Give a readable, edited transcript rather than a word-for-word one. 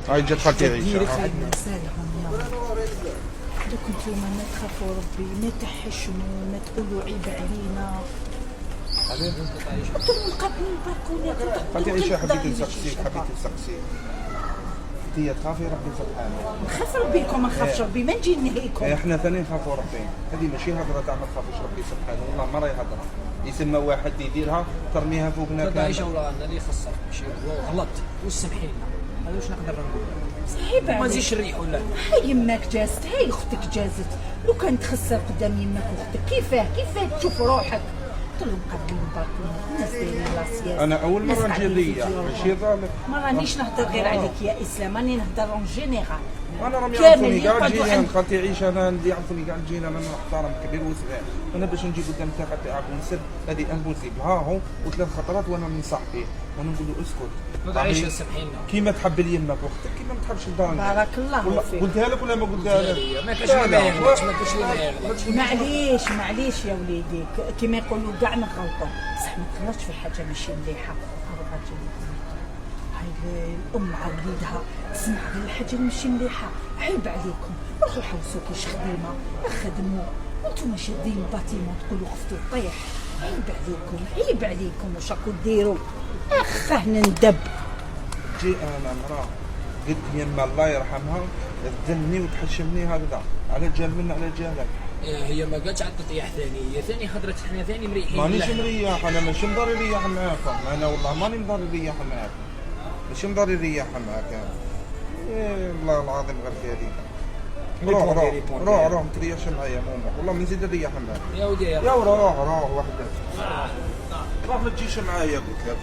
هاي جت خالتي عيشه. دوك نتوما ما تخافوا ربي، ما تحشموا، ما تقولوا عيب علينا. انتم مقابلين البلكونات. خالتي عيشه حبيت نسقسيك، انت تخافي ربي سبحانه. نخاف ربي لكم، ما نخافش ربي، ما نجي ننهيكم. احنا ثاني نخافوا ربي، هذه ماشي هضره تاع ما تخافش ربي سبحانه، والله ما راهي هضره. يسمى واحد يديرها ترميها فوق ناس. عايشه والله انا اللي خسر ماشي غلط وسامحينا، هذا واش نقدر نقول. صحيح ما تزيدش الريح ولا هاي يماك جازت، هاي اختك جازت، لو كان تخسر قدام يماك واختك كيفاه تشوف روحك. طلعوا مقابلين البلكونات، الناس دايرين راسيات. انا اول مره نجي ليا ماشي ظالم. ما رانيش نهضر غير عليك يا اسلام، راني نهضر اون جينيرال. انا راهم يعرفوني كاع الجيران، خالتي عيشه انا اللي يعرفوني كاع الجيران، انا نحترم كبير وصغير. انا باش نجي قدام تاع خالتي عبد ونسب هذه امبوسيبل، ها هو وثلاث خطرات وانا ننصح فيه وانا نقول له اسكت. عيشه سامحينا كيما تحب يمك واختك كيما ما تحبش لدارك. بارك الله فيك. قلتها لك ولا ما قلتها لك؟ ما كاش ما يغلطش، ما كاش ما يغلطش. معليش يا وليدي، كيما يقولوا كاع نغلطوا، بصح ما تغلطش في حاجه ماشي مليحه. هاي الام مع وليدها تسمع غير الحاجه اللي ماشي مليحه، عيب عليكم. روحوا حوسوا كيش خديمه، خدموا وانتم شادين باتيمون تقولوا خفتو طيح. عيب عليكم واش راكم ديروا. اخه ندب جي انا مراه قلت يما الله يرحمها تذلني وتحشمني هكذا على جال من على جالك. هي ما قالتش على التطيح ثاني، هي ثاني خضرت احنا ثاني مريحين. مانيش مريح، انا ماشي مضاري رياح معاكم، انا والله ماني مضاري رياح معاكم، ماشي مضاري رياح معاك انا. إيه والله العظيم غير كذي. روح ما تريحش معايا ماما، والله ما نزيد نريح معاك. يا ودي يا روح وحدك. روح ما تجيش معايا قلت لك.